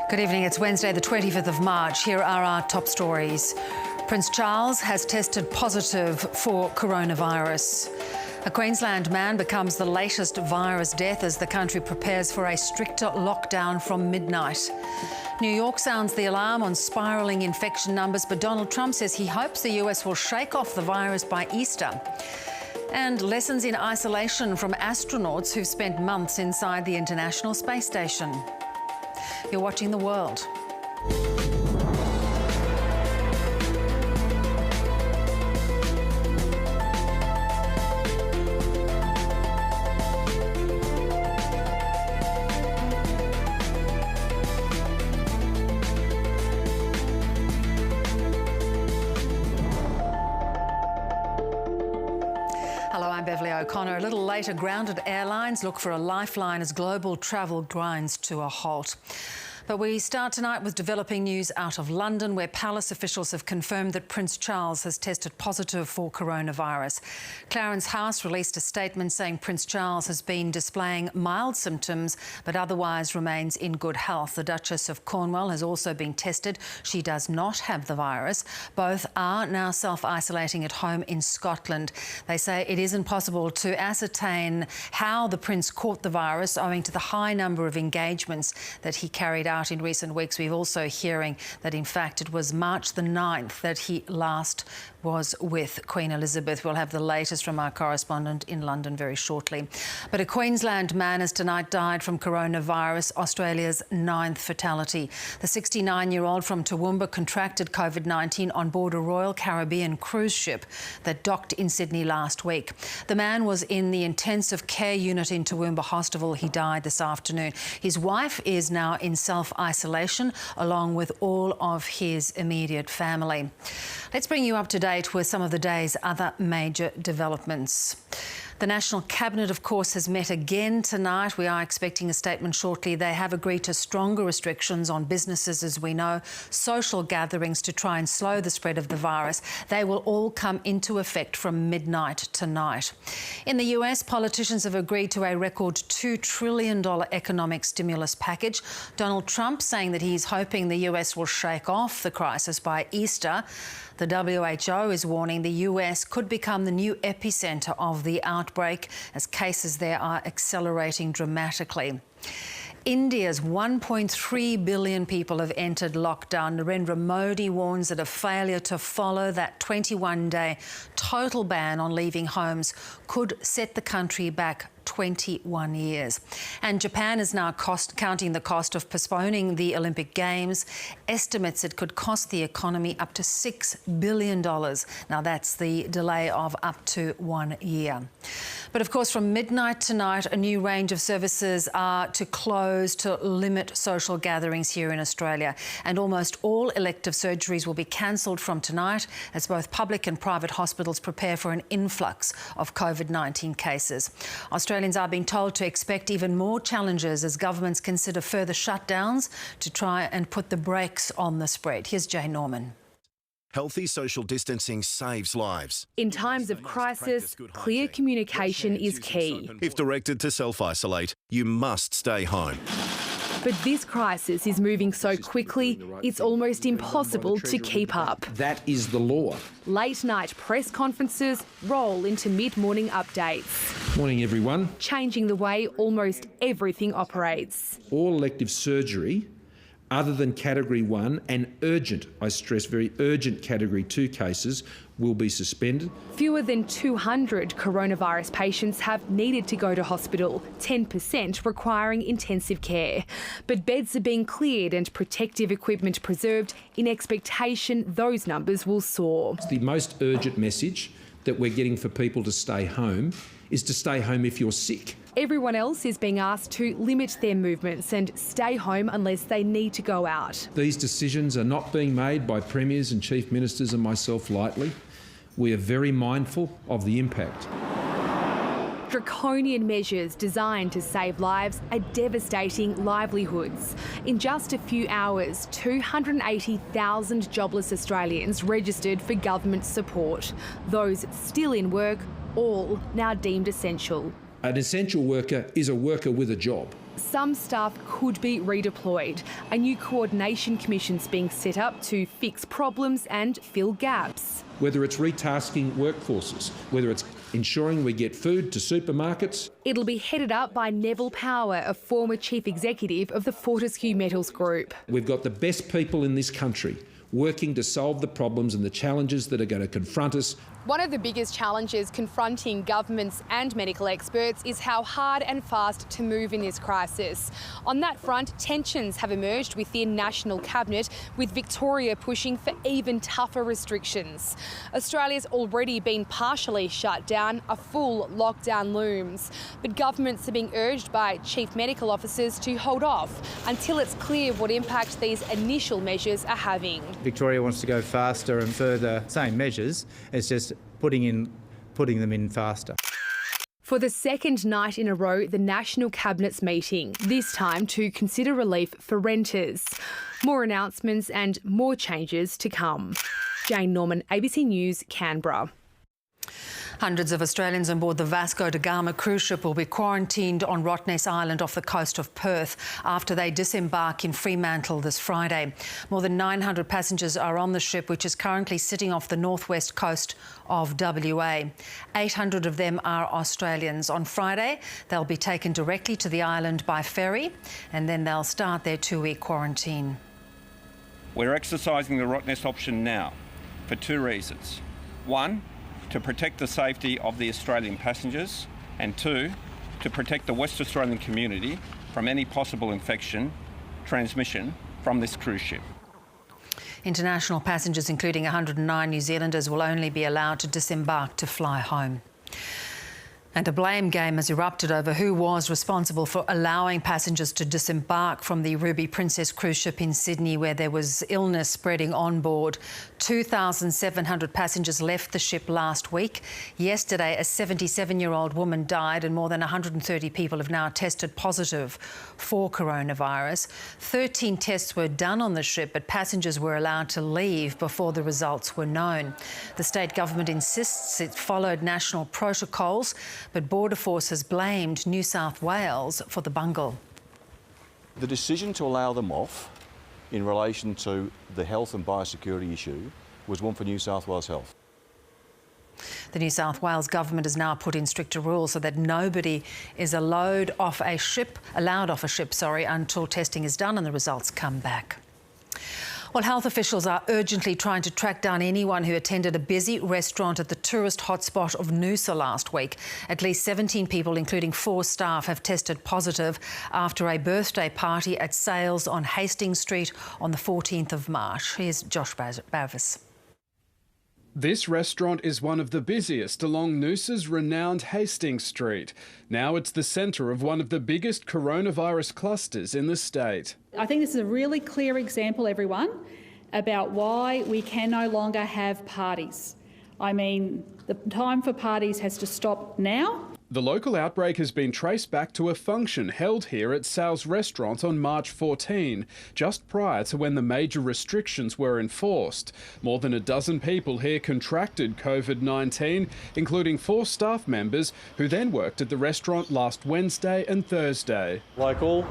Good evening. It's Wednesday, the 25th of March. Here are our top stories. Prince Charles has tested positive for coronavirus. A Queensland man becomes the latest virus death as the country prepares for a stricter lockdown from midnight. New York sounds the alarm on spiralling infection numbers, but Donald Trump says he hopes the US will shake off the virus by Easter. And lessons in isolation from astronauts who've spent months inside the International Space Station. You're watching The World. Hello, I'm Beverly O'Connor. A little later, grounded airlines look for a lifeline as global travel grinds to a halt. But we start tonight with developing news out of London, where palace officials have confirmed that Prince Charles has tested positive for coronavirus. Clarence House released a statement saying Prince Charles has been displaying mild symptoms but otherwise remains in good health. The Duchess of Cornwall has also been tested. She does not have the virus. Both are now self-isolating at home in Scotland. They say it isn't possible to ascertain how the Prince caught the virus owing to the high number of engagements that he carried out in recent weeks. We're also hearing that, in fact, it was March the 9th that he last was with Queen Elizabeth. We'll have the latest from our correspondent in London very shortly. But a Queensland man has tonight died from coronavirus, Australia's 9th fatality. The 69-year-old from Toowoomba contracted COVID-19 on board a Royal Caribbean cruise ship that docked in Sydney last week. The man was in the intensive care unit in Toowoomba Hospital. He died this afternoon. His wife is now in self-isolation, along with all of his immediate family. Let's bring you up to date with some of the day's other major developments. The National Cabinet, of course, has met again tonight. We are expecting a statement shortly. They have agreed to stronger restrictions on businesses, as we know, social gatherings to try and slow the spread of the virus. They will all come into effect from midnight tonight. In the US, politicians have agreed to a record $2 trillion economic stimulus package. Donald Trump saying that he's hoping the US will shake off the crisis by Easter. The WHO is warning the US could become the new epicentre of the outbreak as cases there are accelerating dramatically. India's 1.3 billion people have entered lockdown. Narendra Modi warns that a failure to follow that 21-day total ban on leaving homes could set the country back 21 years. And Japan is now counting the cost of postponing the Olympic Games. Estimates it could cost the economy up to $6 billion. Now, that's the delay of up to 1 year. But of course, from midnight tonight, a new range of services are to close to limit social gatherings here in Australia. And almost all elective surgeries will be cancelled from tonight as both public and private hospitals prepare for an influx of COVID-19 cases. Australians are being told to expect even more challenges as governments consider further shutdowns to try and put the brakes on the spread. Here's Jay Norman. Healthy social distancing saves lives. In times of crisis, clear communication is key. If directed to self-isolate, you must stay home. But this crisis is moving so quickly, it's almost impossible to keep up. That is the law. Late-night press conferences roll into mid-morning updates. Morning, everyone. Changing the way almost everything operates. All elective surgery, other than Category 1 and urgent, I stress very urgent Category 2 cases, will be suspended. Fewer than 200 coronavirus patients have needed to go to hospital, 10% requiring intensive care. But beds are being cleared and protective equipment preserved in expectation those numbers will soar. The most urgent message that we're getting for people to stay home is to stay home if you're sick. Everyone else is being asked to limit their movements and stay home unless they need to go out. These decisions are not being made by premiers and chief ministers and myself lightly. We are very mindful of the impact. Draconian measures designed to save lives are devastating livelihoods. In just a few hours, 280,000 jobless Australians registered for government support. Those still in work, all now deemed essential. An essential worker is a worker with a job. some staff could be redeployed. A new coordination commission's being set up to fix problems and fill gaps. Whether it's retasking workforces, whether it's ensuring we get food to supermarkets. It'll be headed up by Neville Power, a former chief executive of the Fortescue Metals Group. We've got the best people in this country working to solve the problems and the challenges that are going to confront us. One of the biggest challenges confronting governments and medical experts is how hard and fast to move in this crisis. On that front, tensions have emerged within National Cabinet, with Victoria pushing for even tougher restrictions. Australia's already been partially shut down, a full lockdown looms. But governments are being urged by chief medical officers to hold off until it's clear what impact these initial measures are having. Victoria wants to go faster and further, same measures, it's just putting them in faster. For the second night in a row, the National Cabinet's meeting, this time to consider relief for renters. More announcements and more changes to come. Jane Norman, ABC News, Canberra. Hundreds of Australians on board the Vasco da Gama cruise ship will be quarantined on Rottnest Island off the coast of Perth after they disembark in Fremantle this Friday. More than 900 passengers are on the ship, which is currently sitting off the northwest coast of WA. 800 of them are Australians. On Friday, they'll be taken directly to the island by ferry, and then they'll start their 2-week quarantine. We're exercising the Rottnest option now for 2 reasons. 1, to protect the safety of the Australian passengers, and 2, to protect the West Australian community from any possible transmission from this cruise ship. International passengers, including 109 New Zealanders, will only be allowed to disembark to fly home. And a blame game has erupted over who was responsible for allowing passengers to disembark from the Ruby Princess cruise ship in Sydney, where there was illness spreading on board. 2,700 passengers left the ship last week. Yesterday, a 77-year-old woman died and more than 130 people have now tested positive for coronavirus. 13 tests were done on the ship, but passengers were allowed to leave before the results were known. The state government insists it followed national protocols, but Border Force has blamed New South Wales for the bungle. The decision to allow them off in relation to the health and biosecurity issue was one for New South Wales Health. The New South Wales government has now put in stricter rules so that nobody is allowed off a ship until testing is done and the results come back. Well, health officials are urgently trying to track down anyone who attended a busy restaurant at the tourist hotspot of Noosa last week. At least 17 people, including 4 staff, have tested positive after a birthday party at Sales on Hastings Street on the 14th of March. Here's Josh Bavis. This restaurant is one of the busiest along Noosa's renowned Hastings Street. Now it's the centre of one of the biggest coronavirus clusters in the state. I think this is a really clear example, everyone, about why we can no longer have parties. I mean, the time for parties has to stop now. The local outbreak has been traced back to a function held here at Sal's restaurant on March 14, just prior to when the major restrictions were enforced. More than a dozen people here contracted COVID-19, including 4 staff members who then worked at the restaurant last Wednesday and Thursday. Like all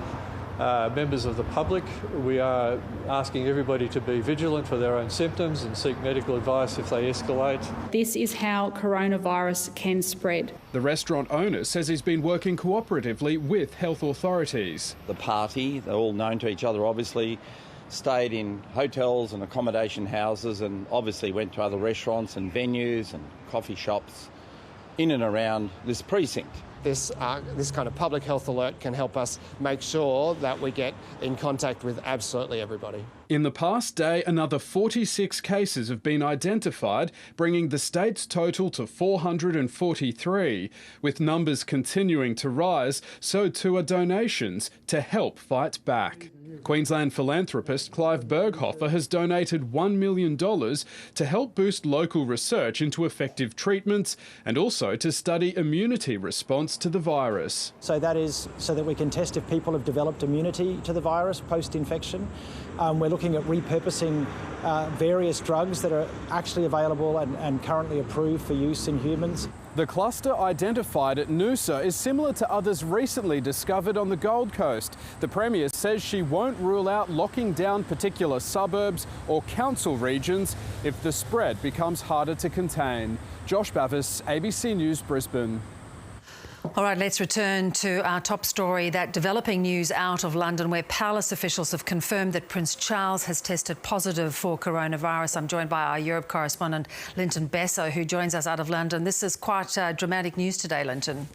members of the public, we are asking everybody to be vigilant for their own symptoms and seek medical advice if they escalate. This is how coronavirus can spread. The restaurant owner says he's been working cooperatively with health authorities. The party, they're all known to each other obviously, stayed in hotels and accommodation houses and obviously went to other restaurants and venues and coffee shops in and around this precinct. This kind of public health alert can help us make sure that we get in contact with absolutely everybody. In the past day, another 46 cases have been identified, bringing the state's total to 443. With numbers continuing to rise, so too are donations to help fight back. Queensland philanthropist Clive Berghofer has donated $1 million to help boost local research into effective treatments and also to study immunity response to the virus. So that is so that we can test if people have developed immunity to the virus post-infection. We're looking at repurposing various drugs that are actually available and currently approved for use in humans. The cluster identified at Noosa is similar to others recently discovered on the Gold Coast. The Premier says she won't rule out locking down particular suburbs or council regions if the spread becomes harder to contain. Josh Bavis, ABC News, Brisbane. All right, let's return to our top story, that developing news out of London where palace officials have confirmed that Prince Charles has tested positive for coronavirus. I'm joined by our Europe correspondent, Linton Besso, who joins us out of London. This is quite dramatic news today, Linton.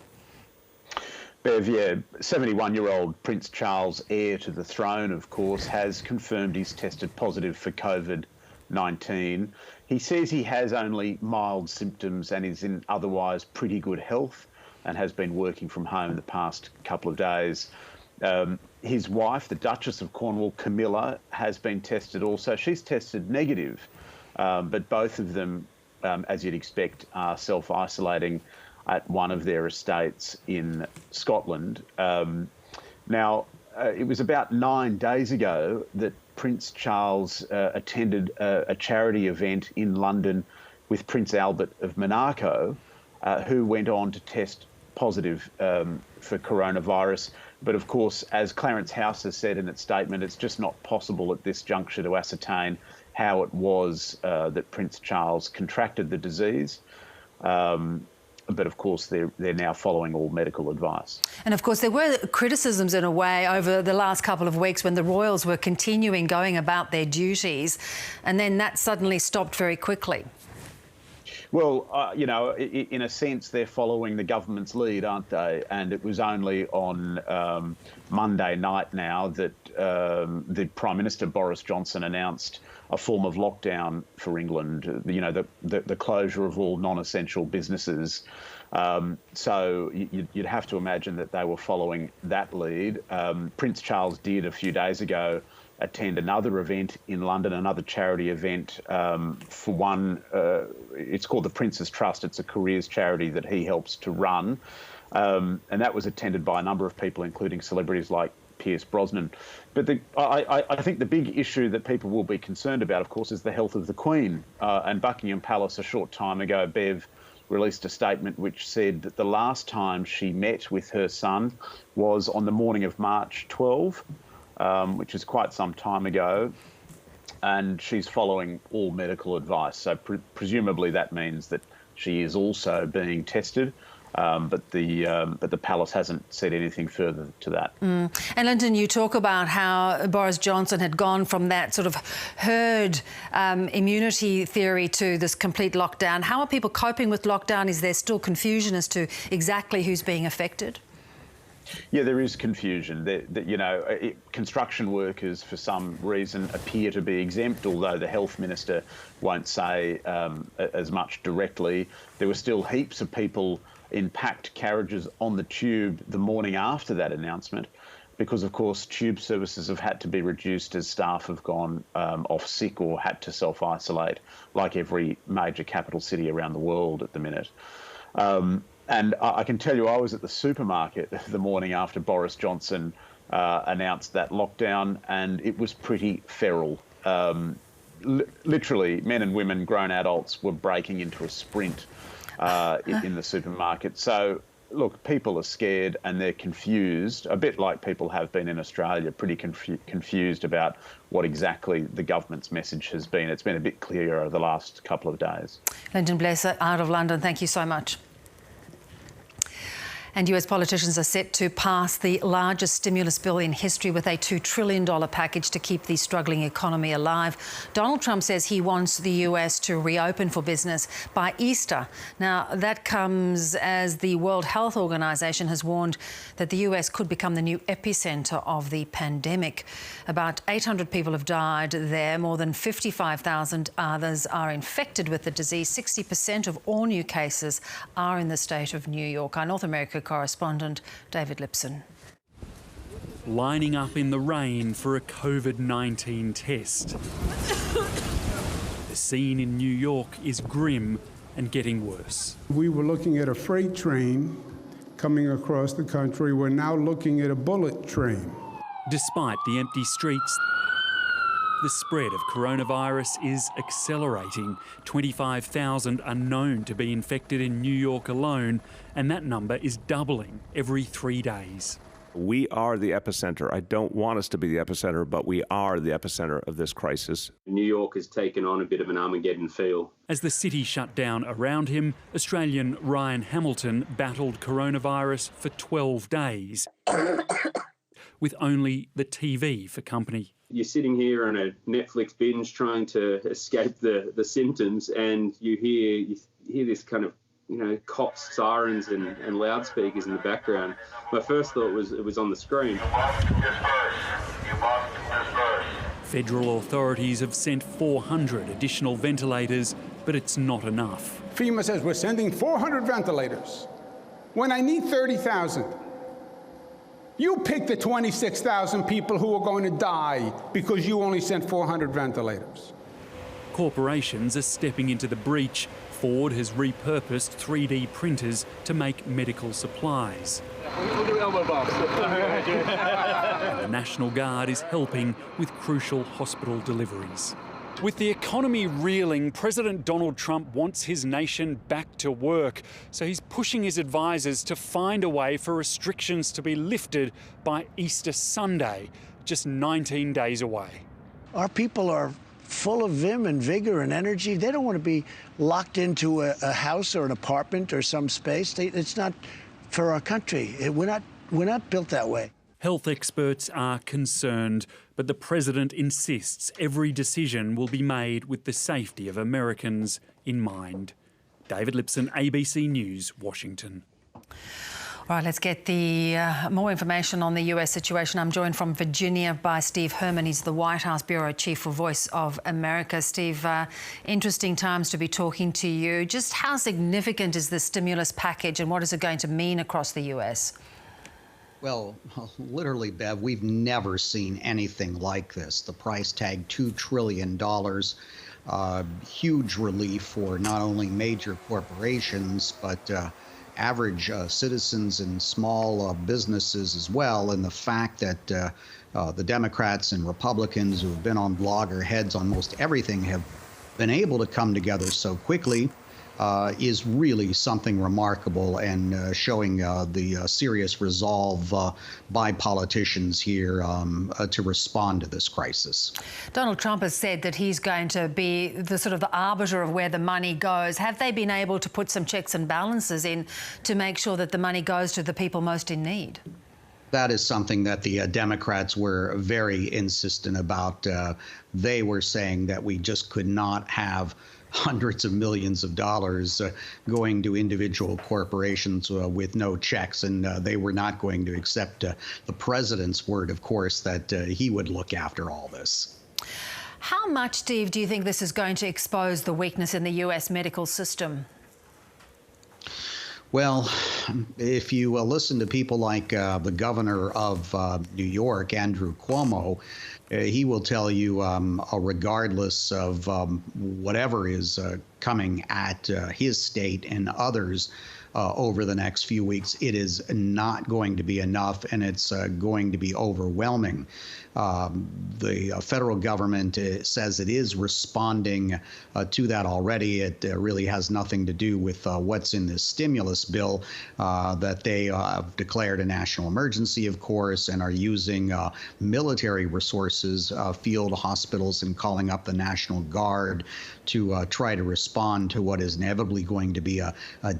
Bev, yeah, 71-year-old Prince Charles, heir to the throne, of course, has confirmed he's tested positive for COVID-19. He says he has only mild symptoms and is in otherwise pretty good health, and has been working from home the past couple of days. His wife, the Duchess of Cornwall, Camilla, has been tested also. She's tested negative, but both of them, as you'd expect, are self-isolating at one of their estates in Scotland. Now, it was about 9 days ago that Prince Charles attended a charity event in London with Prince Albert of Monaco, who went on to test positive for coronavirus. But of course, as Clarence House has said in its statement, it's just not possible at this juncture to ascertain how it was that Prince Charles contracted the disease. But of course, they're now following all medical advice. And of course, there were criticisms in a way over the last couple of weeks when the royals were continuing going about their duties, and then that suddenly stopped very quickly. Well, you know, in a sense, they're following the government's lead, aren't they? And it was only on Monday night now that the Prime Minister, Boris Johnson, announced a form of lockdown for England, you know, the closure of all non-essential businesses. So you'd have to imagine that they were following that lead. Prince Charles did a few days ago attend another event in London, another charity event for one. It's called the Prince's Trust. It's a careers charity that he helps to run. And that was attended by a number of people, including celebrities like Pierce Brosnan. But I think the big issue that people will be concerned about, of course, is the health of the Queen. And Buckingham Palace a short time ago, Bev, released a statement which said that the last time she met with her son was on the morning of March 12, which is quite some time ago, and she's following all medical advice. So presumably that means that she is also being tested, but the palace hasn't said anything further to that. And Linton, you talk about how Boris Johnson had gone from that sort of herd immunity theory to this complete lockdown. How are people coping with lockdown? Is there still confusion as to exactly who's being affected? Yeah, there is confusion. Construction workers, for some reason, appear to be exempt, although the Health Minister won't say as much directly. There were still heaps of people in packed carriages on the tube the morning after that announcement, because, of course, tube services have had to be reduced as staff have gone off sick or had to self-isolate, like every major capital city around the world at the minute. And I can tell you, I was at the supermarket the morning after Boris Johnson announced that lockdown, and it was pretty feral. Literally, men and women, grown adults, were breaking into a sprint in the supermarket. So, look, people are scared and they're confused, a bit like people have been in Australia, pretty confused about what exactly the government's message has been. It's been a bit clearer over the last couple of days. Linton Blesser out of London, thank you so much. And US politicians are set to pass the largest stimulus bill in history with a $2 trillion package to keep the struggling economy alive. Donald Trump says he wants the US to reopen for business by Easter. Now, that comes as the World Health Organization has warned that the US could become the new epicenter of the pandemic. About 800 people have died there. More than 55,000 others are infected with the disease. 60% of all new cases are in the state of New York. Our North America correspondent David Lipson. Lining up in the rain for a COVID-19 test. The scene in New York is grim and getting worse. We were looking at a freight train coming across the country. We're now looking at a bullet train. Despite the empty streets, The spread of coronavirus is accelerating. 25,000 are known to be infected in New York alone, and that number is doubling every 3 days. We are the epicenter. I don't want us to be the epicenter, but we are the epicenter of this crisis. New York has taken on a bit of an Armageddon feel. As the city shut down around him, Australian Ryan Hamilton battled coronavirus for 12 days, with only the TV for company. You're sitting here on a Netflix binge trying to escape the symptoms, and you hear this kind of cops, sirens and loudspeakers in the background. My first thought was it was on the screen. Federal authorities have sent 400 additional ventilators, but it's not enough. FEMA says we're sending 400 ventilators when I need 30,000. You pick the 26,000 people who are going to die because you only sent 400 ventilators. Corporations are stepping into the breach. Ford has repurposed 3D printers to make medical supplies. The National Guard is helping with crucial hospital deliveries. With the economy reeling, President Donald Trump wants his nation back to work, so he's pushing his advisors to find a way for restrictions to be lifted by Easter Sunday, just 19 days away. Our people are full of vim and vigor and energy. They don't want to be locked into a house or an apartment or some space. It's not for our country. We're not built that way. Health experts are concerned, but the president insists every decision will be made with the safety of Americans in mind. David Lipson, ABC News, Washington. All right, let's get the more information on the US situation. I'm joined from Virginia by Steve Herman. He's the White House Bureau Chief for Voice of America. Steve, interesting times to be talking to you. Just how significant is the stimulus package and what is it going to mean across the US? Well, literally, Bev, we've never seen anything like this. The price tag, $2 trillion. Huge relief for not only major corporations, but average citizens and small businesses as well. And the fact that the Democrats and Republicans who have been on loggerheads on most everything have been able to come together so quickly is really something remarkable and showing the serious resolve by politicians here to respond to this crisis. Donald Trump has said that he's going to be the sort of the arbiter of where the money goes. Have they been able to put some checks and balances in to make sure that the money goes to the people most in need? That is something that the Democrats were very insistent about. They were saying that we just could not have hundreds of millions of dollars going to individual corporations with no checks, and they were not going to accept the president's word, of course, that he would look after all this. How much, Steve, do you think this is going to expose the weakness in the US medical system? Well, if you listen to people like the governor of New York, Andrew Cuomo, he will tell you, regardless of whatever is coming at his state and others over the next few weeks, it is not going to be enough, and it's going to be overwhelming. The federal government says it is responding to that already. It really has nothing to do with what's in this stimulus bill, that they have declared a national emergency, of course, and are using military resources, field hospitals, and calling up the National Guard to try to respond to what is inevitably going to be a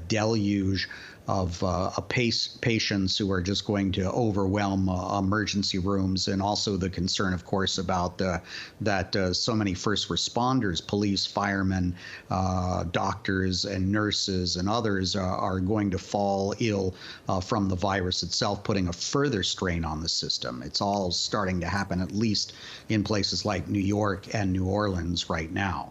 deluge of patients who are just going to overwhelm emergency rooms, and also the concern, of course, about that so many first responders, police, firemen, doctors and nurses and others are going to fall ill from the virus itself, putting a further strain on the system. It's all starting to happen, at least in places like New York and New Orleans right now.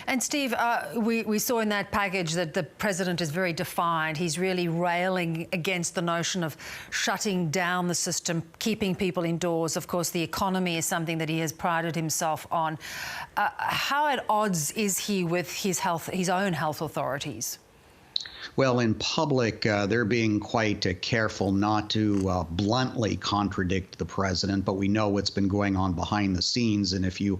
And Steve, we saw in that package that the president is very defined. He's really railing against the notion of shutting down the system, keeping people indoors. Of course, the economy is something that he has prided himself on. How at odds is he with his own health authorities? Well, in public, they're being quite careful not to bluntly contradict the president, but we know what's been going on behind the scenes. And if you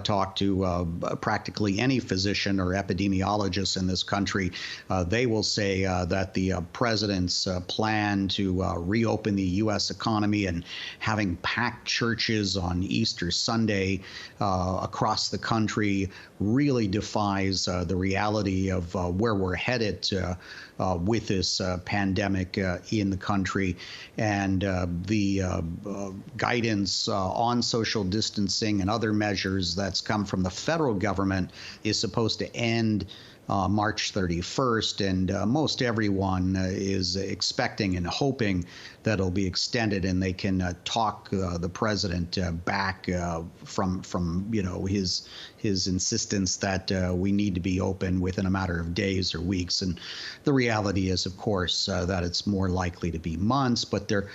talk to practically any physician or epidemiologist in this country, they will say that the president's plan to reopen the U.S. economy and having packed churches on Easter Sunday across the country really defies the reality of where we're headed with this pandemic in the country. And the guidance on social distancing and other measures that's come from the federal government is supposed to end March 31st, and most everyone is expecting and hoping that it'll be extended and they can talk the president back from his insistence that we need to be open within a matter of days or weeks. And the reality is, of course, that it's more likely to be months, but there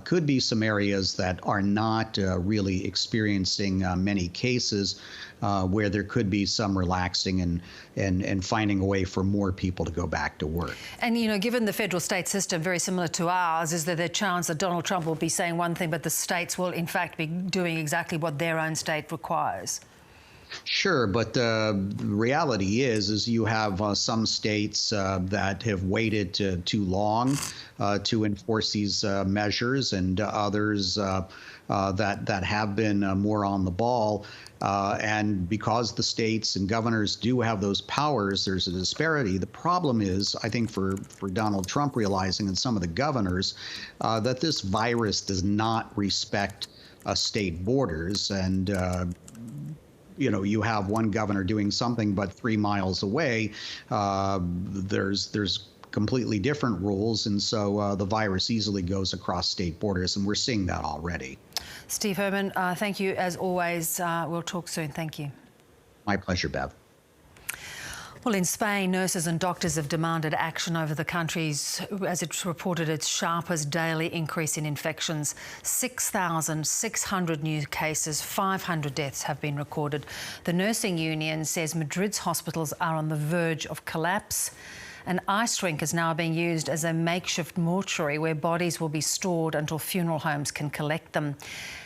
could be some areas that are not really experiencing many cases where there could be some relaxing and finding a way for more people to go back to work. And, given the federal state system, very similar to ours, is there the chance that Donald Trump will be saying one thing, but the states will, in fact, be doing exactly what their own state requires? Sure, but the reality is you have some states that have waited too long to enforce these measures, and others that have been more on the ball. And because the states and governors do have those powers, there's a disparity. The problem is, I think, for Donald Trump realizing, and some of the governors, that this virus does not respect state borders. And you have one governor doing something, but 3 miles away, there's completely different rules, and so the virus easily goes across state borders, and we're seeing that already. Steve Herman, thank you as always. We'll talk soon. Thank you. My pleasure, Bev. Well, in Spain, nurses and doctors have demanded action over the country's, as it's reported, its sharpest daily increase in infections. 6,600 new cases, 500 deaths have been recorded. The nursing union says Madrid's hospitals are on the verge of collapse. An ice rink is now being used as a makeshift mortuary where bodies will be stored until funeral homes can collect them.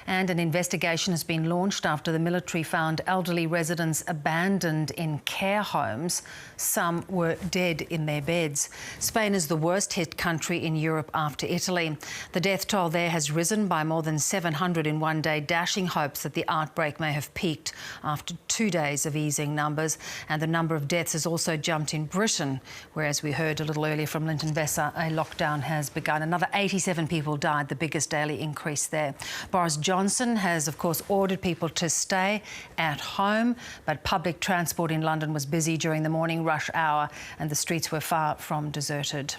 And an investigation has been launched after the military found elderly residents abandoned in care homes. Some were dead in their beds. Spain is the worst hit country in Europe after Italy. The death toll there has risen by more than 700 in one day, dashing hopes that the outbreak may have peaked after 2 days of easing numbers. And the number of deaths has also jumped in Britain, where, as we heard a little earlier from Linton Besser, a lockdown has begun. Another 87 people died, the biggest daily increase there. Boris Johnson has, of course, ordered people to stay at home, but public transport in London was busy during the morning rush hour and the streets were far from deserted.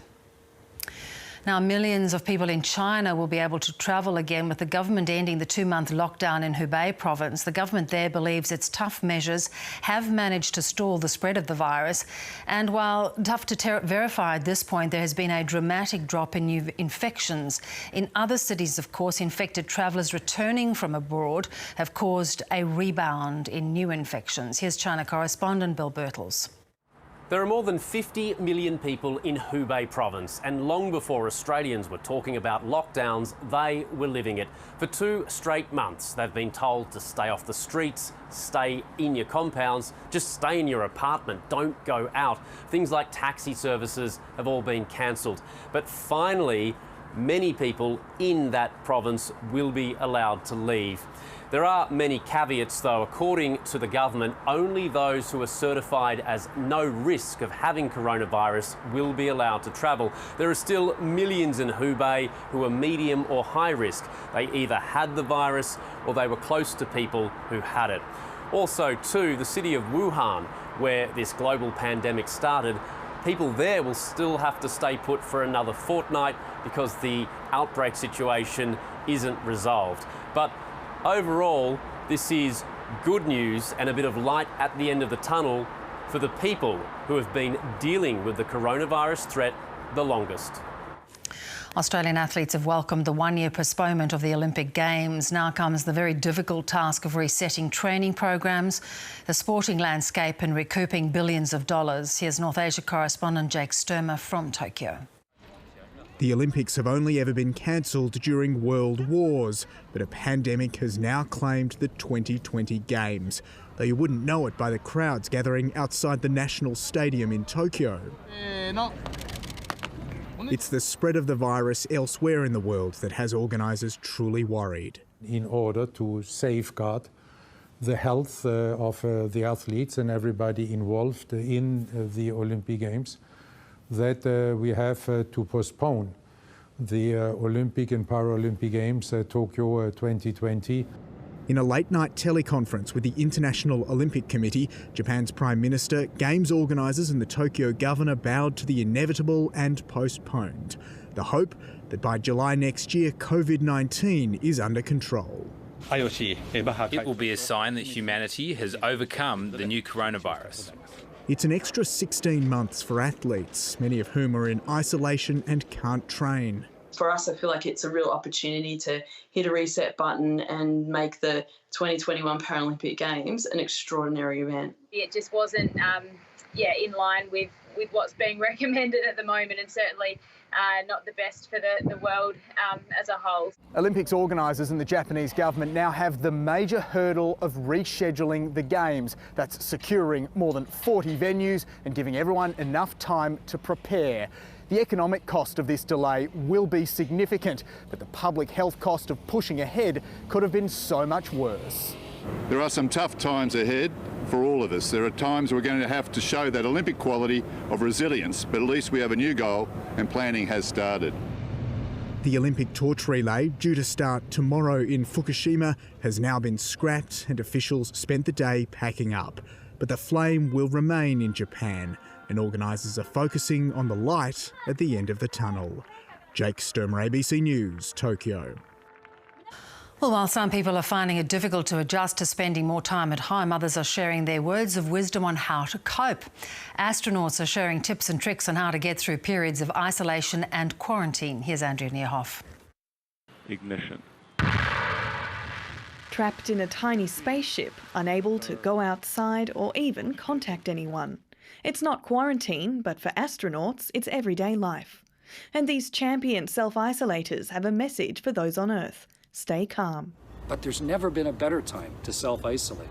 Now, millions of people in China will be able to travel again with the government ending the 2-month lockdown in Hubei province. The government there believes its tough measures have managed to stall the spread of the virus. And while tough to verify at this point, there has been a dramatic drop in new infections. In other cities, of course, infected travellers returning from abroad have caused a rebound in new infections. Here's China correspondent Bill Birtles. There are more than 50 million people in Hubei province, and long before Australians were talking about lockdowns, they were living it. For 2 straight months, they've been told to stay off the streets, stay in your compounds, just stay in your apartment, don't go out. Things like taxi services have all been cancelled. But finally, many people in that province will be allowed to leave. There are many caveats, though. According to the government, only those who are certified as no risk of having coronavirus will be allowed to travel. There are still millions in Hubei who are medium or high risk. They either had the virus or they were close to people who had it. Also, too, the city of Wuhan, where this global pandemic started, people there will still have to stay put for another fortnight because the outbreak situation isn't resolved. But overall, this is good news and a bit of light at the end of the tunnel for the people who have been dealing with the coronavirus threat the longest. Australian athletes have welcomed the one-year postponement of the Olympic Games. Now comes the very difficult task of resetting training programs, the sporting landscape and recouping billions of dollars. Here's North Asia correspondent Jake Sturmer from Tokyo. The Olympics have only ever been cancelled during world wars, but a pandemic has now claimed the 2020 Games, though you wouldn't know it by the crowds gathering outside the National Stadium in Tokyo. It's the spread of the virus elsewhere in the world that has organisers truly worried. In order to safeguard the health of the athletes and everybody involved in the Olympic Games, that we have to postpone the Olympic and Paralympic Games Tokyo 2020. In a late-night teleconference with the International Olympic Committee, Japan's Prime Minister, Games organisers and the Tokyo governor bowed to the inevitable and postponed. The hope that by July next year, COVID-19 is under control. It will be a sign that humanity has overcome the new coronavirus. It's an extra 16 months for athletes, many of whom are in isolation and can't train. For us, I feel like it's a real opportunity to hit a reset button and make the 2021 Paralympic Games an extraordinary event. It just wasn't, in line with what's being recommended at the moment, and certainly not the best for the world as a whole. Olympics organisers and the Japanese government now have the major hurdle of rescheduling the Games. That's securing more than 40 venues and giving everyone enough time to prepare. The economic cost of this delay will be significant, but the public health cost of pushing ahead could have been so much worse. There are some tough times ahead for all of us. There are times we're going to have to show that Olympic quality of resilience, but at least we have a new goal and planning has started. The Olympic torch relay, due to start tomorrow in Fukushima, has now been scrapped and officials spent the day packing up. But the flame will remain in Japan, and organisers are focusing on the light at the end of the tunnel. Jake Sturmer, ABC News, Tokyo. Well, while some people are finding it difficult to adjust to spending more time at home, others are sharing their words of wisdom on how to cope. Astronauts are sharing tips and tricks on how to get through periods of isolation and quarantine. Here's Andrea Nierhoff. Ignition. Trapped in a tiny spaceship, unable to go outside or even contact anyone. It's not quarantine, but for astronauts, it's everyday life. And these champion self-isolators have a message for those on Earth. Stay calm. But there's never been a better time to self-isolate.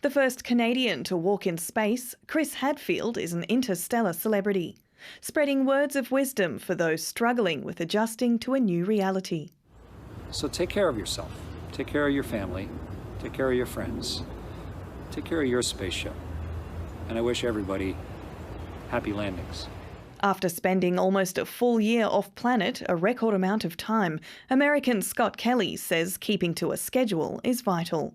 The first Canadian to walk in space, Chris Hadfield is an interstellar celebrity, spreading words of wisdom for those struggling with adjusting to a new reality. So take care of yourself. Take care of your family. Take care of your friends. Take care of your spaceship. And I wish everybody happy landings. After spending almost a full year off-planet, a record amount of time, American Scott Kelly says keeping to a schedule is vital.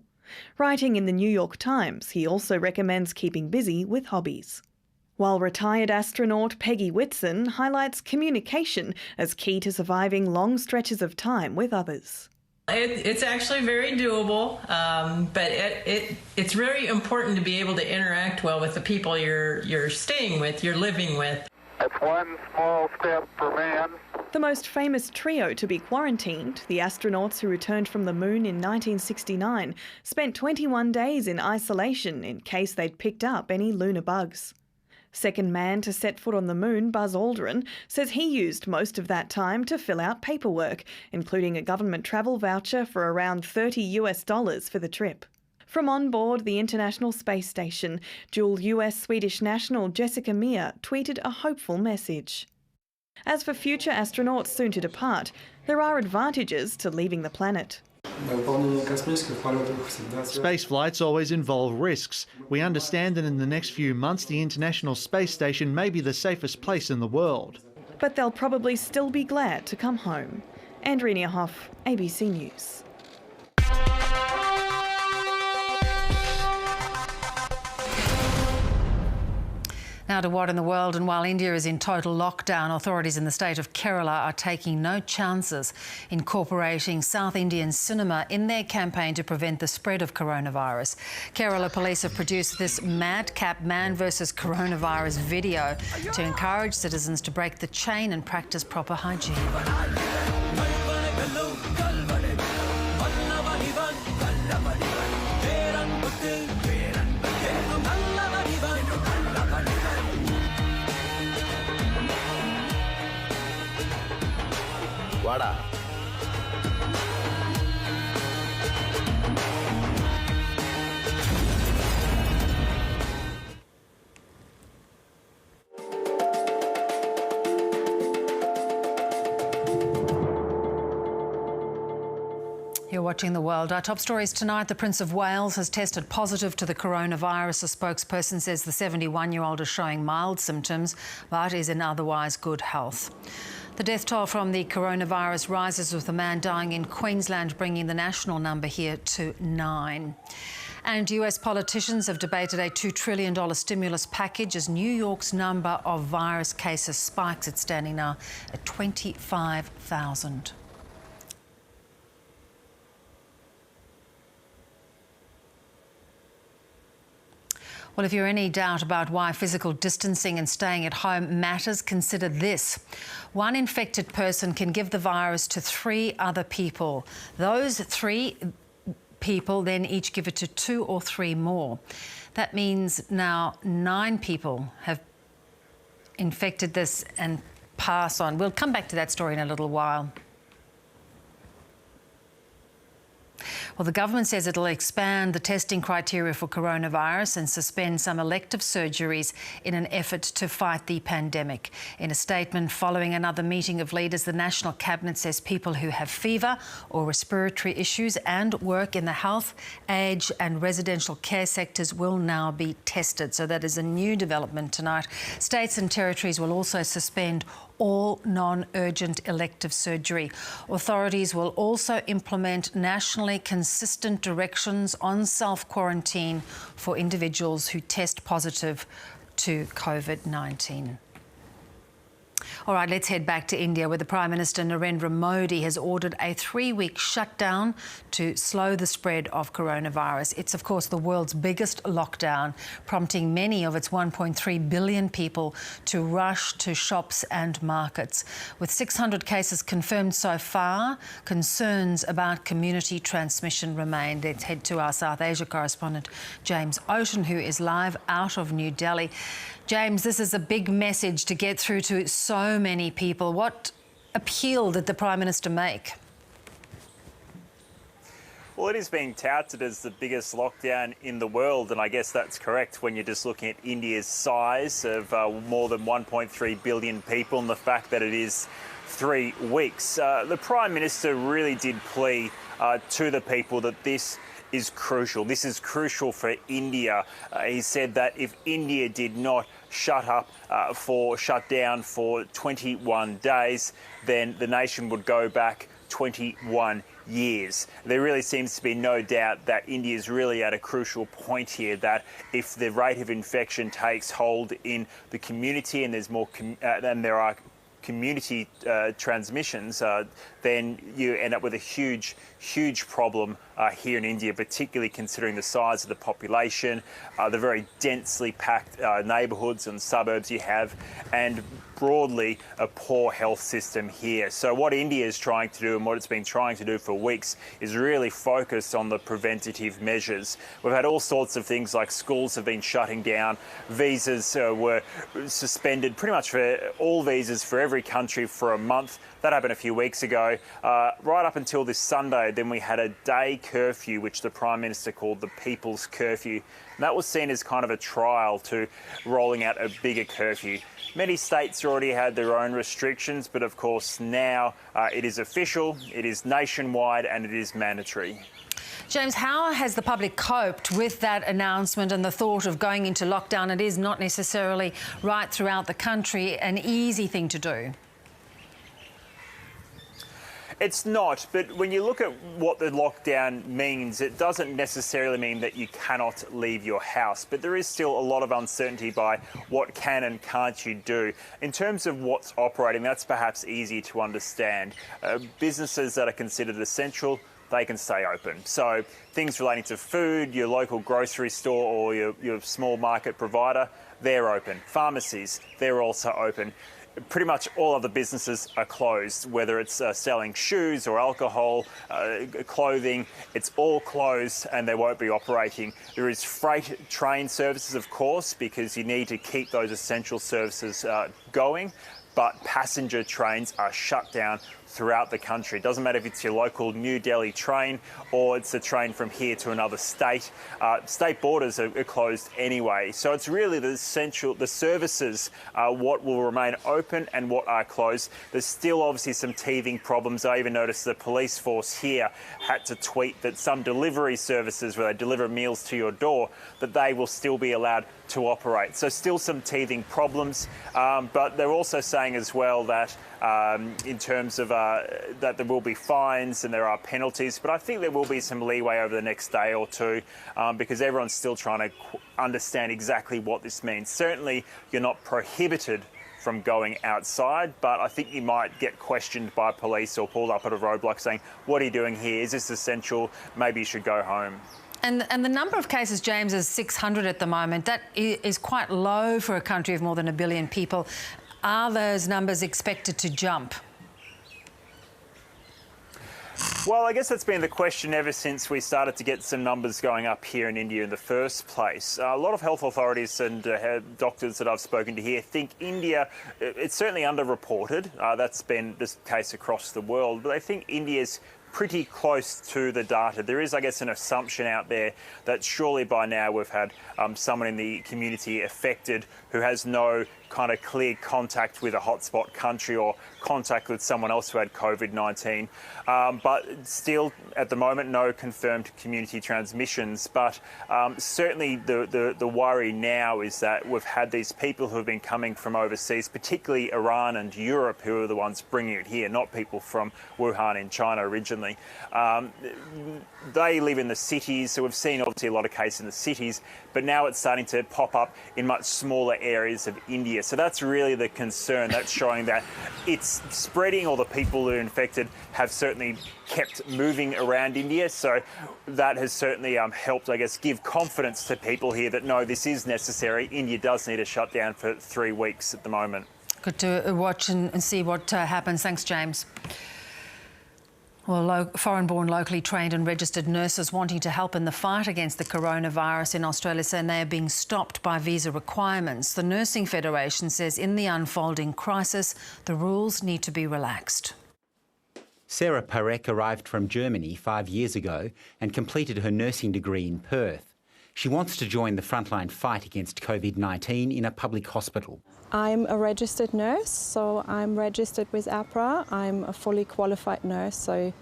Writing in the New York Times, he also recommends keeping busy with hobbies. While retired astronaut Peggy Whitson highlights communication as key to surviving long stretches of time with others. It's actually very doable, but it's really important to be able to interact well with the people you're staying with, you're living with. That's one small step for man. The most famous trio to be quarantined, the astronauts who returned from the moon in 1969, spent 21 days in isolation in case they'd picked up any lunar bugs. Second man to set foot on the moon, Buzz Aldrin, says he used most of that time to fill out paperwork, including a government travel voucher for around $30 for the trip. From on board the International Space Station, dual US-Swedish national Jessica Meir tweeted a hopeful message. As for future astronauts soon to depart, there are advantages to leaving the planet. Space flights always involve risks. We understand that in the next few months the International Space Station may be the safest place in the world. But they'll probably still be glad to come home. Andrea Nierhoff, ABC News. Now to what in the world, and while India is in total lockdown, authorities in the state of Kerala are taking no chances incorporating South Indian cinema in their campaign to prevent the spread of coronavirus. Kerala police have produced this madcap man versus coronavirus video to encourage citizens to break the chain and practice proper hygiene. Vada. You're watching The World. Our top stories tonight. The Prince of Wales has tested positive to the coronavirus. A spokesperson says the 71-year-old is showing mild symptoms but is in otherwise good health. The death toll from the coronavirus rises, with a man dying in Queensland, bringing the national number here to 9. And US politicians have debated a $2 trillion stimulus package as New York's number of virus cases spikes. It's standing now at 25,000. Well, if you're in any doubt about why physical distancing and staying at home matters, consider this. One infected person can give the virus to 3 other people. Those 3 people then each give it to 2 or 3 more. That means now 9 people have infected this and pass on. We'll come back to that story in a little while. Well, the government says it'll expand the testing criteria for coronavirus and suspend some elective surgeries in an effort to fight the pandemic. In a statement following another meeting of leaders, the National Cabinet says people who have fever or respiratory issues and work in the health, aged and residential care sectors will now be tested. So that is a new development tonight. States and territories will also suspend all non-urgent elective surgery. Authorities will also implement nationally consistent directions on self-quarantine for individuals who test positive to COVID-19. All right, let's head back to India, where the Prime Minister Narendra Modi has ordered a 3-week shutdown to slow the spread of coronavirus. It's, of course, the world's biggest lockdown, prompting many of its 1.3 billion people to rush to shops and markets. With 600 cases confirmed so far, concerns about community transmission remain. Let's head to our South Asia correspondent, James Ocean, who is live out of New Delhi. James, this is a big message to get through to so many people. What appeal did the Prime Minister make? Well, it is being touted as the biggest lockdown in the world, and I guess that's correct when you're just looking at India's size of more than 1.3 billion people and the fact that it is 3 weeks. The Prime Minister really did plea to the people that this is crucial. This is crucial for India. He said that if India did not shut down for 21 days, then the nation would go back 21 years. There really seems to be no doubt that India is really at a crucial point here, that if the rate of infection takes hold in the community and there's more than there are community transmissions, then you end up with a huge problem here in India, particularly considering the size of the population, the very densely packed neighbourhoods and suburbs you have, and broadly a poor health system here. So what India is trying to do, and what it's been trying to do for weeks, is really focus on the preventative measures. We've had all sorts of things, like schools have been shutting down, visas were suspended, pretty much for all visas for every country for a month. That happened a few weeks ago. Right up until this Sunday, then we had a day curfew, which the Prime Minister called the People's Curfew. And that was seen as kind of a trial to rolling out a bigger curfew. Many states already had their own restrictions, but of course now it is official, it is nationwide, and it is mandatory. James, how has the public coped with that announcement and the thought of going into lockdown? It is not necessarily right throughout the country an easy thing to do. It's not, but when you look at what the lockdown means, it doesn't necessarily mean that you cannot leave your house, but there is still a lot of uncertainty by what can and can't you do. In terms of what's operating, that's perhaps easy to understand. Businesses that are considered essential, they can stay open. So things relating to food, your local grocery store or your small market provider, they're open. Pharmacies, they're also open. Pretty much all other businesses are closed, whether it's selling shoes or alcohol, clothing, it's all closed and they won't be operating. There is freight train services, of course, because you need to keep those essential services going, but passenger trains are shut down throughout the country. It doesn't matter if it's your local New Delhi train or it's a train from here to another state. State borders are closed anyway. So it's really the services, what will remain open and what are closed. There's still obviously some teething problems. I even noticed the police force here had to tweet that some delivery services where they deliver meals to your door, that they will still be allowed to operate. So still some teething problems, but they're also saying as well that in terms of that there will be fines and there are penalties, but I think there will be some leeway over the next day or two because everyone's still trying to understand exactly what this means. Certainly you're not prohibited from going outside, but I think you might get questioned by police or pulled up at a roadblock saying, what are you doing here? Is this essential? Maybe you should go home. And the number of cases, James, is 600 at the moment. That is quite low for a country of more than 1 billion people. Are those numbers expected to jump? Well, I guess that's been the question ever since we started to get some numbers going up here in India in the first place. A lot of health authorities and doctors that I've spoken to here think India, it's certainly underreported. That's been the case across the world, but I think India's pretty close to the data. There is, I guess, an assumption out there that surely by now we've had someone in the community affected who has no kind of clear contact with a hotspot country or contact with someone else who had COVID-19. But still, at the moment, no confirmed community transmissions. But certainly the worry now is that we've had these people who have been coming from overseas, particularly Iran and Europe, who are the ones bringing it here, not people from Wuhan in China originally. They live in the cities, so we've seen obviously a lot of cases in the cities, but now it's starting to pop up in much smaller areas of India. So that's really the concern. That's showing that it's spreading, or the people who are infected have certainly kept moving around India. So that has certainly helped, I guess, give confidence to people here that no, this is necessary. India does need to shut down for 3 weeks at the moment. Good to watch and see what happens. Thanks, James. Well, foreign-born, locally trained and registered nurses wanting to help in the fight against the coronavirus in Australia saying they are being stopped by visa requirements. The Nursing Federation says in the unfolding crisis, the rules need to be relaxed. Sarah Parekh arrived from Germany 5 years ago and completed her nursing degree in Perth. She wants to join the frontline fight against COVID-19 in a public hospital. I'm a registered nurse, so I'm registered with APRA. I'm a fully qualified nurse, so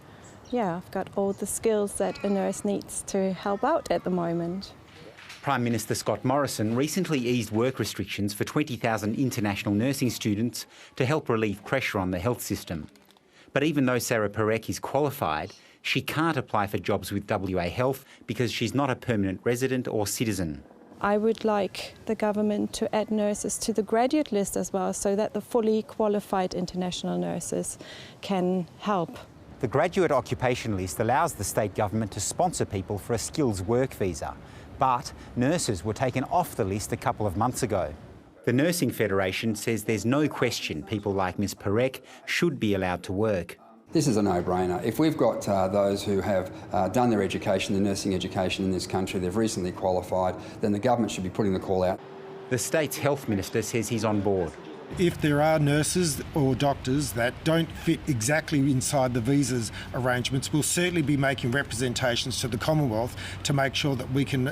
yeah, I've got all the skills that a nurse needs to help out at the moment. Prime Minister Scott Morrison recently eased work restrictions for 20,000 international nursing students to help relieve pressure on the health system. But even though Sarah Parekh is qualified, she can't apply for jobs with WA Health because she's not a permanent resident or citizen. I would like the government to add nurses to the graduate list as well, so that the fully qualified international nurses can help. The graduate occupation list allows the state government to sponsor people for a skills work visa, but nurses were taken off the list a couple of months ago. The Nursing Federation says there's no question people like Ms Parekh should be allowed to work. This is a no-brainer. If we've got those who have done their education, the nursing education in this country, they've recently qualified, then the government should be putting the call out. The state's health minister says he's on board. If there are nurses or doctors that don't fit exactly inside the visas arrangements, we'll certainly be making representations to the Commonwealth to make sure that we can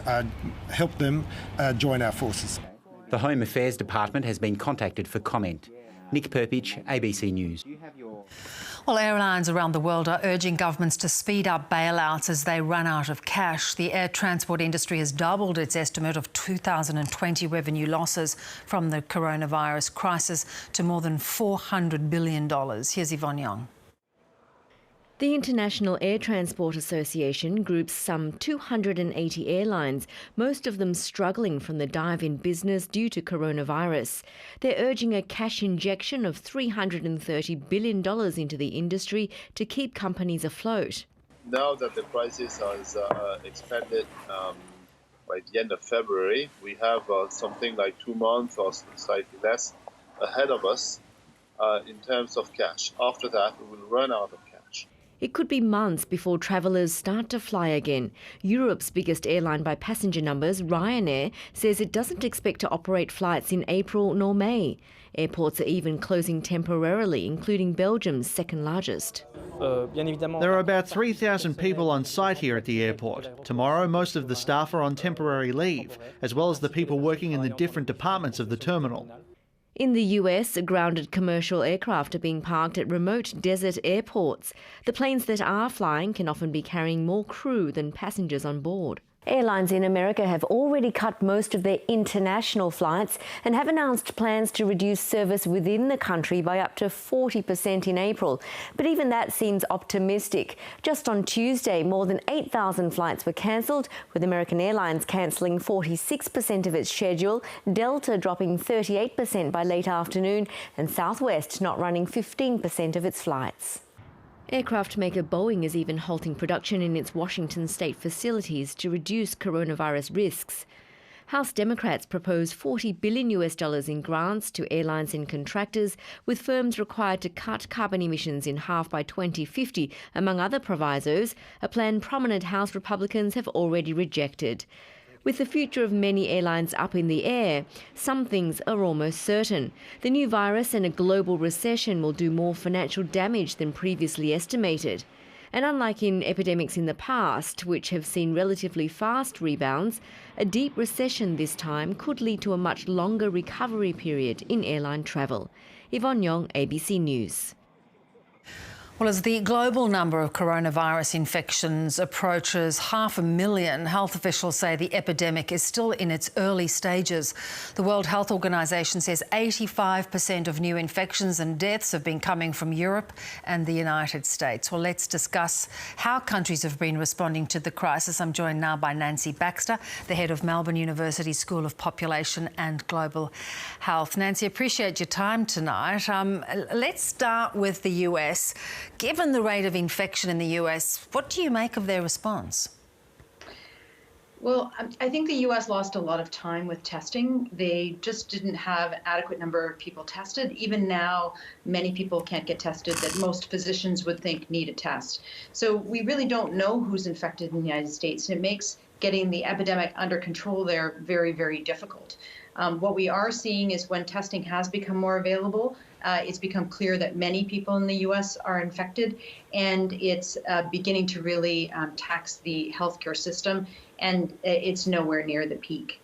help them join our forces. The Home Affairs Department has been contacted for comment. Nick Perpich, ABC News. Well, airlines around the world are urging governments to speed up bailouts as they run out of cash. The air transport industry has doubled its estimate of 2020 revenue losses from the coronavirus crisis to more than $400 billion. Here's Yvonne Young. The International Air Transport Association groups some 280 airlines, most of them struggling from the dive in business due to coronavirus. They're urging a cash injection of $330 billion into the industry to keep companies afloat. Now that the crisis has expanded by the end of February, we have something like 2 months or slightly less ahead of us in terms of cash. After that, we will run out of cash. It could be months before travellers start to fly again. Europe's biggest airline by passenger numbers, Ryanair, says it doesn't expect to operate flights in April nor May. Airports are even closing temporarily, including Belgium's second largest. There are about 3,000 people on site here at the airport. Tomorrow, most of the staff are on temporary leave, as well as the people working in the different departments of the terminal. In the US, grounded commercial aircraft are being parked at remote desert airports. The planes that are flying can often be carrying more crew than passengers on board. Airlines in America have already cut most of their international flights and have announced plans to reduce service within the country by up to 40% in April. But even that seems optimistic. Just on Tuesday, more than 8,000 flights were cancelled, with American Airlines cancelling 46% of its schedule, Delta dropping 38% by late afternoon, and Southwest not running 15% of its flights. Aircraft maker Boeing is even halting production in its Washington state facilities to reduce coronavirus risks. House Democrats propose $40 billion in grants to airlines and contractors, with firms required to cut carbon emissions in half by 2050, among other provisos, a plan prominent House Republicans have already rejected. With the future of many airlines up in the air, some things are almost certain. The new virus and a global recession will do more financial damage than previously estimated. And unlike in epidemics in the past, which have seen relatively fast rebounds, a deep recession this time could lead to a much longer recovery period in airline travel. Yvonne Yong, ABC News. Well, as the global number of coronavirus infections approaches 500,000, health officials say the epidemic is still in its early stages. The World Health Organization says 85% of new infections and deaths have been coming from Europe and the United States. Well, let's discuss how countries have been responding to the crisis. I'm joined now by Nancy Baxter, the head of Melbourne University School of Population and Global Health. Nancy, appreciate your time tonight. Let's start with the US. Given the rate of infection in the US, what do you make of their response? Well, I think the U.S. lost a lot of time with testing. They just didn't have an adequate number of people tested. Even now, many people can't get tested that most physicians would think need a test. So we really don't know who's infected in the United States. And it makes getting the epidemic under control there very, very difficult. What we are seeing is when testing has become more available, it's become clear that many people in the U.S. are infected, and it's beginning to really tax the healthcare system, and it's nowhere near the peak.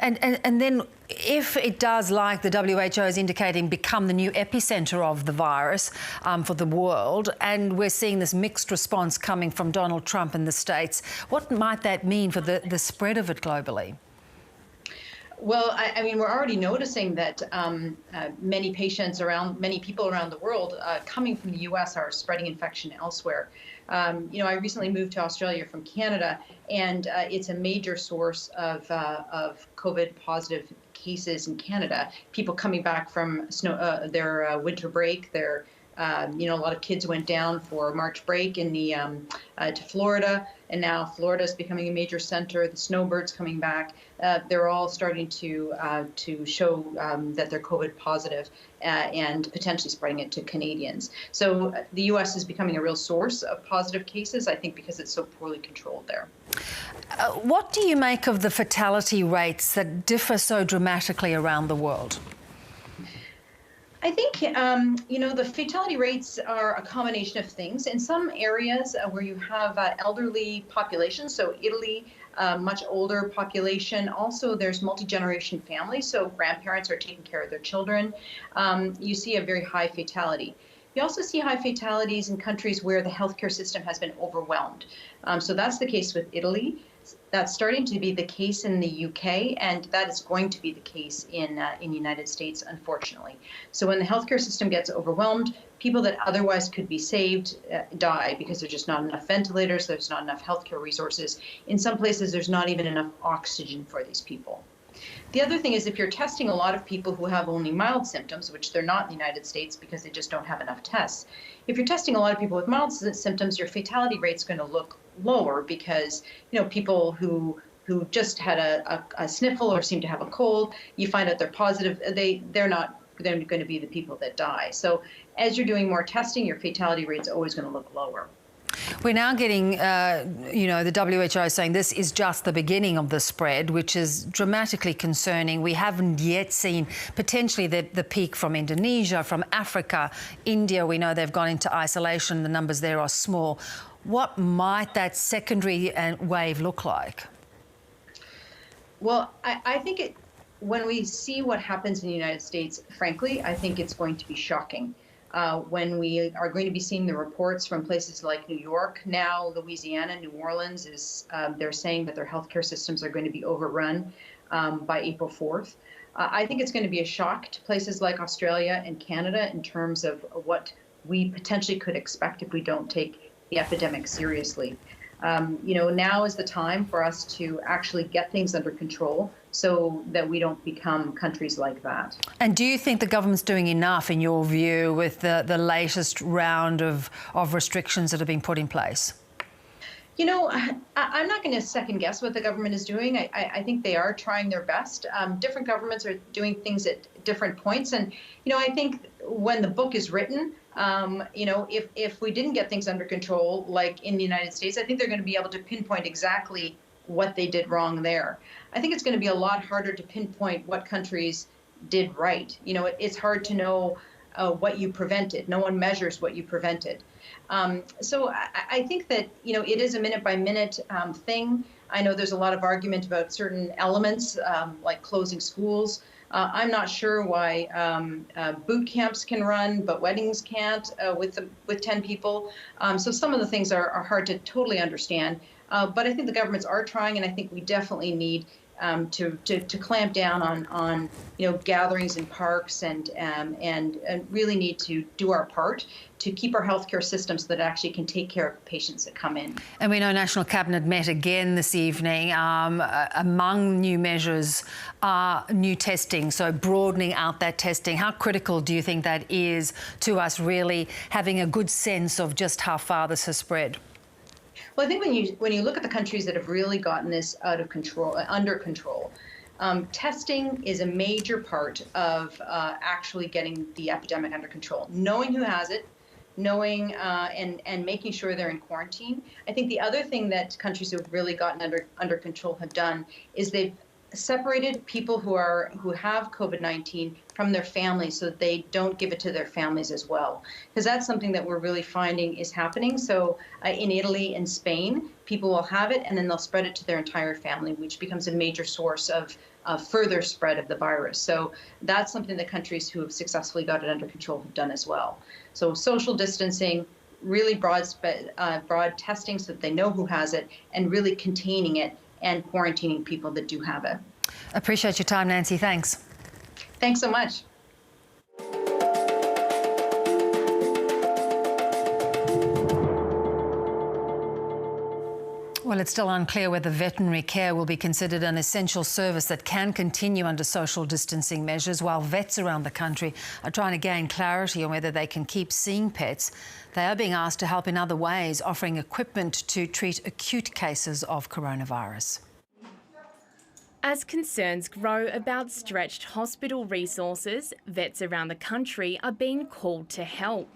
And then if it does, like the WHO is indicating, become the new epicenter of the virus for the world, and we're seeing this mixed response coming from Donald Trump in the States, what might that mean for the spread of it globally? Well, I mean, we're already noticing that many people around the world coming from the U.S. are spreading infection elsewhere. I recently moved to Australia from Canada, and it's a major source of COVID positive cases in Canada. People coming back from their winter break, a lot of kids went down for March break to Florida, and now Florida is becoming a major center. The snowbirds coming back, they're all starting to show that they're COVID positive and potentially spreading it to Canadians. So the U.S. is becoming a real source of positive cases, I think, because it's so poorly controlled there. What do you make of the fatality rates that differ so dramatically around the world? I think, the fatality rates are a combination of things. In some areas where you have elderly populations, so Italy, much older population. Also, there's multi-generation families, so grandparents are taking care of their children. You see a very high fatality. You also see high fatalities in countries where the healthcare system has been overwhelmed. So that's the case with Italy. That's starting to be the case in the UK, and that is going to be the case in the United States, unfortunately. So when the healthcare system gets overwhelmed, people that otherwise could be saved die because there's just not enough ventilators, there's not enough healthcare resources. In some places, there's not even enough oxygen for these people. The other thing is if you're testing a lot of people who have only mild symptoms, which they're not in the United States because they just don't have enough tests, if you're testing a lot of people with mild symptoms, your fatality rate's going to look lower because, people who just had a sniffle or seem to have a cold, you find out they're positive, they're not going to be the people that die. So as you're doing more testing, your fatality rate's always going to look lower. We're now getting, the WHO saying this is just the beginning of the spread, which is dramatically concerning. We haven't yet seen potentially the peak from Indonesia, from Africa, India. We know they've gone into isolation. The numbers there are small. What might that secondary wave look like? Well, I think when we see what happens in the United States, frankly, I think it's going to be shocking. When we are going to be seeing the reports from places like New York, now Louisiana, New Orleans, they're saying that their healthcare systems are going to be overrun by April 4th. I think it's going to be a shock to places like Australia and Canada in terms of what we potentially could expect if we don't take the epidemic seriously. Now is the time for us to actually get things under control so that we don't become countries like that. And do you think the government's doing enough, in your view, with the latest round of restrictions that have been put in place? I'm not going to second guess what the government is doing. I think they are trying their best. Different governments are doing things at different points. And, I think when the book is written, if we didn't get things under control, like in the United States, I think they're going to be able to pinpoint exactly what they did wrong there. I think it's going to be a lot harder to pinpoint what countries did right. It's hard to know what you prevented. No one measures what you prevented. So I think that, it is a minute-by-minute thing. I know there's a lot of argument about certain elements, like closing schools. I'm not sure why boot camps can run, but weddings can't with 10 people. So some of the things are hard to totally understand. But I think the governments are trying, and I think we definitely need to clamp down on gatherings in parks and really need to do our part to keep our healthcare system so that it actually can take care of patients that come in. And we know National Cabinet met again this evening. Among new measures are new testing, so broadening out that testing. How critical do you think that is to us really having a good sense of just how far this has spread? Well, I think when you look at the countries that have really gotten this under control, testing is a major part of actually getting the epidemic under control. Knowing who has it, knowing and making sure they're in quarantine. I think the other thing that countries who have really gotten under control have done is they've separated people who have COVID-19 from their families so that they don't give it to their families as well. Because that's something that we're really finding is happening. So in Italy and Spain, people will have it and then they'll spread it to their entire family, which becomes a major source of further spread of the virus. So that's something that countries who have successfully got it under control have done as well. So social distancing, really broad testing so that they know who has it, and really containing it and quarantining people that do have it. Appreciate your time, Nancy. Thanks. Thanks so much. Well, it's still unclear whether veterinary care will be considered an essential service that can continue under social distancing measures, while vets around the country are trying to gain clarity on whether they can keep seeing pets. They are being asked to help in other ways, offering equipment to treat acute cases of coronavirus. As concerns grow about stretched hospital resources, vets around the country are being called to help.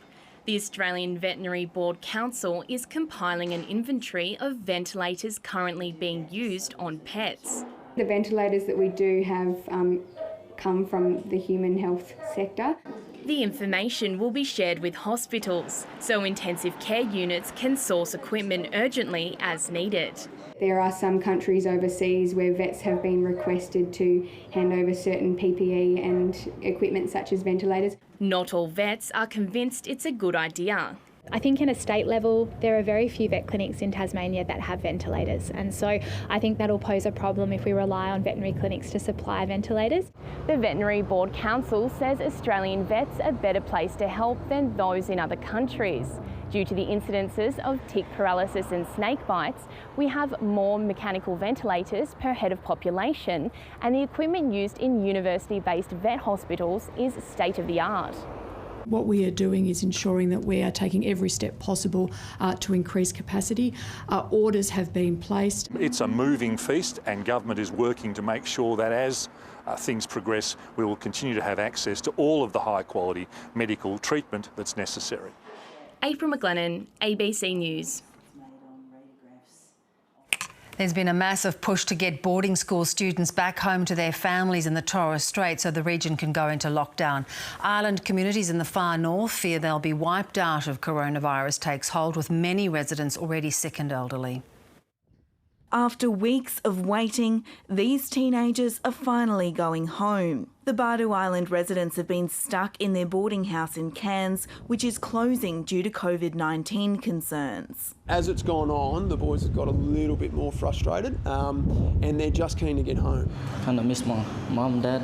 The Australian Veterinary Board Council is compiling an inventory of ventilators currently being used on pets. The ventilators that we do have come from the human health sector. The information will be shared with hospitals, so intensive care units can source equipment urgently as needed. There are some countries overseas where vets have been requested to hand over certain PPE and equipment such as ventilators. Not all vets are convinced it's a good idea. I think in a state level, there are very few vet clinics in Tasmania that have ventilators, and so I think that'll pose a problem if we rely on veterinary clinics to supply ventilators. The Veterinary Board Council says Australian vets are better placed to help than those in other countries. Due to the incidences of tick paralysis and snake bites, we have more mechanical ventilators per head of population, and the equipment used in university-based vet hospitals is state-of-the-art. What we are doing is ensuring that we are taking every step possible to increase capacity. Orders have been placed. It's a moving feast, and government is working to make sure that as things progress, we will continue to have access to all of the high-quality medical treatment that's necessary. April McLennan, ABC News. There's been a massive push to get boarding school students back home to their families in the Torres Strait so the region can go into lockdown. Island communities in the far north fear they'll be wiped out if coronavirus takes hold, with many residents already sick and elderly. After weeks of waiting, these teenagers are finally going home. The Bardu Island residents have been stuck in their boarding house in Cairns, which is closing due to COVID-19 concerns. As it's gone on, the boys have got a little bit more frustrated and they're just keen to get home. Kind of miss my mum and dad.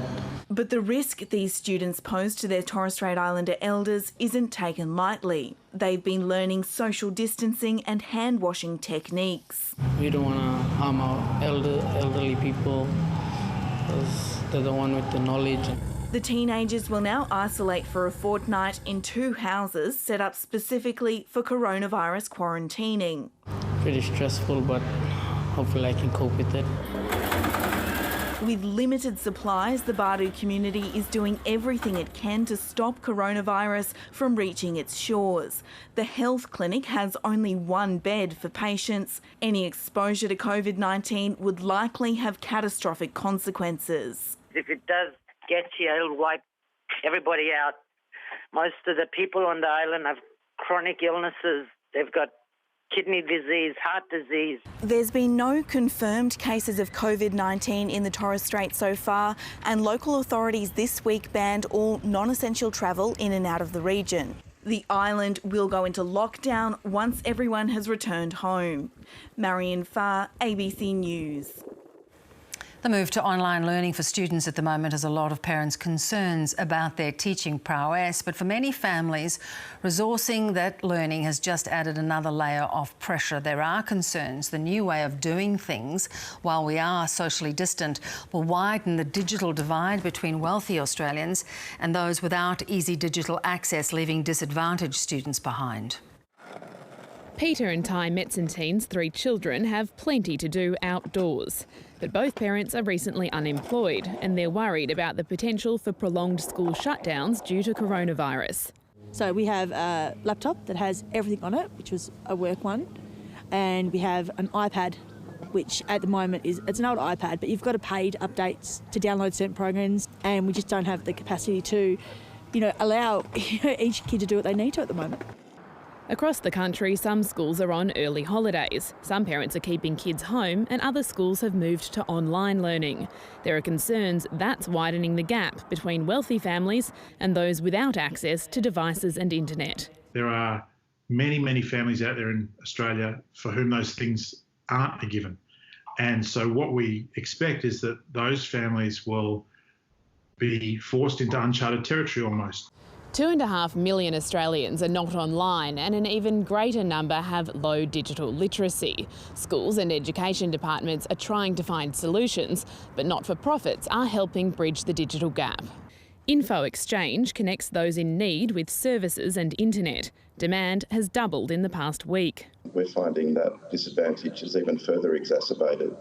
But the risk these students pose to their Torres Strait Islander elders isn't taken lightly. They've been learning social distancing and hand washing techniques. We don't want to harm our elderly people because they're the one with the knowledge. The teenagers will now isolate for a fortnight in 2 houses set up specifically for coronavirus quarantining. Pretty stressful, but hopefully I can cope with it. With limited supplies, the Bardu community is doing everything it can to stop coronavirus from reaching its shores. The health clinic has only 1 bed for patients. Any exposure to COVID-19 would likely have catastrophic consequences. If it does get here, it'll wipe everybody out. Most of the people on the island have chronic illnesses. They've got kidney disease, heart disease. There's been no confirmed cases of COVID-19 in the Torres Strait so far, and local authorities this week banned all non-essential travel in and out of the region. The island will go into lockdown once everyone has returned home. Marion Farr, ABC News. The move to online learning for students at the moment has a lot of parents' concerns about their teaching prowess, but for many families, resourcing that learning has just added another layer of pressure. There are concerns the new way of doing things, while we are socially distant, will widen the digital divide between wealthy Australians and those without easy digital access, leaving disadvantaged students behind. Peter and Ty Metzentine's 3 children have plenty to do outdoors. But both parents are recently unemployed and they're worried about the potential for prolonged school shutdowns due to coronavirus. So we have a laptop that has everything on it, which was a work one, and we have an iPad, which at the moment it's an old iPad, but you've got to pay updates to download certain programs, and we just don't have the capacity to, allow each kid to do what they need to at the moment. Across the country, some schools are on early holidays. Some parents are keeping kids home and other schools have moved to online learning. There are concerns that's widening the gap between wealthy families and those without access to devices and internet. There are many, many families out there in Australia for whom those things aren't a given. And so what we expect is that those families will be forced into uncharted territory almost. 2.5 million Australians are not online and an even greater number have low digital literacy. Schools and education departments are trying to find solutions, but not-for-profits are helping bridge the digital gap. Info Exchange connects those in need with services and internet. Demand has doubled in the past week. We're finding that disadvantage is even further exacerbated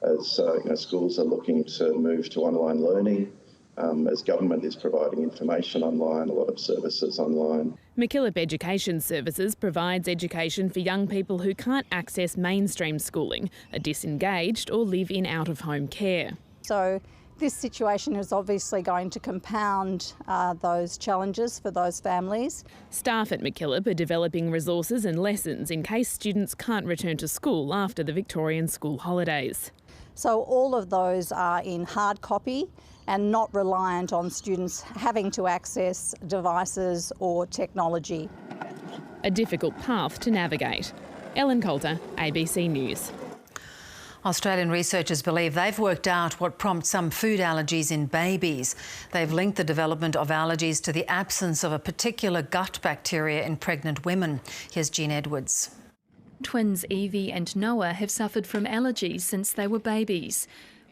as schools are looking to move to online learning. As government is providing information online, a lot of services online. MacKillop Education Services provides education for young people who can't access mainstream schooling, are disengaged or live in out-of-home care. So this situation is obviously going to compound those challenges for those families. Staff at MacKillop are developing resources and lessons in case students can't return to school after the Victorian school holidays. So all of those are in hard copy and not reliant on students having to access devices or technology. a difficult path to navigate. Ellen Coulter, ABC News. Australian researchers believe they've worked out what prompts some food allergies in babies. They've linked the development of allergies to the absence of a particular gut bacteria in pregnant women. Here's Jean Edwards. Twins Evie and Noah have suffered from allergies since they were babies.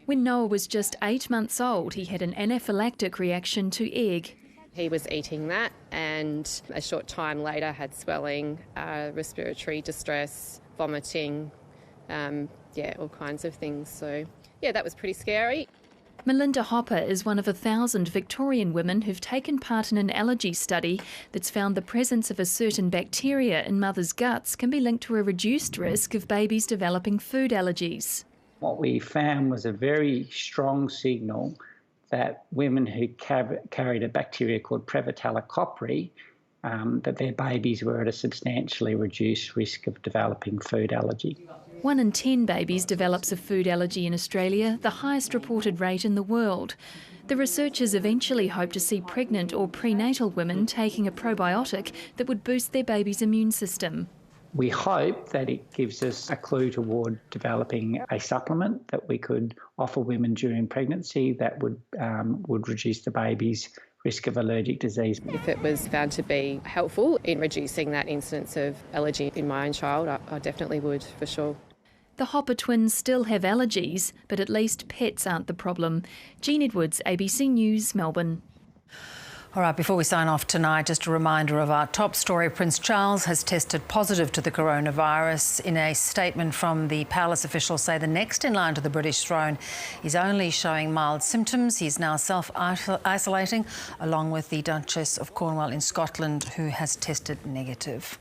When Noah was just 8 months old, he had an anaphylactic reaction to egg. He was eating that and a short time later had swelling, respiratory distress, vomiting, all kinds of things. So, that was pretty scary. Melinda Hopper is one of 1,000 Victorian women who've taken part in an allergy study that's found the presence of a certain bacteria in mothers' guts can be linked to a reduced risk of babies developing food allergies. What we found was a very strong signal that women who carried a bacteria called Prevotella copri, that their babies were at a substantially reduced risk of developing food allergy. 1 in 10 babies develops a food allergy in Australia, the highest reported rate in the world. The researchers eventually hope to see pregnant or prenatal women taking a probiotic that would boost their baby's immune system. We hope that it gives us a clue toward developing a supplement that we could offer women during pregnancy that would reduce the baby's risk of allergic disease. If it was found to be helpful in reducing that incidence of allergy in my own child, I definitely would, for sure. The Hopper twins still have allergies, but at least pets aren't the problem. Jean Edwards, ABC News, Melbourne. All right, before we sign off tonight, just a reminder of our top story. Prince Charles has tested positive to the coronavirus. In a statement from the palace, officials say the next in line to the British throne is only showing mild symptoms. He's now self-isolating, along with the Duchess of Cornwall in Scotland, who has tested negative.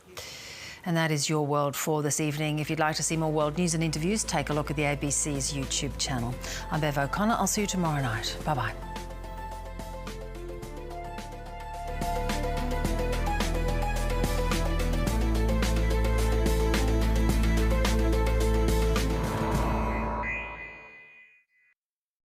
And that is your world for this evening. If you'd like to see more world news and interviews, take a look at the ABC's YouTube channel. I'm Bev O'Connor. I'll see you tomorrow night. Bye-bye.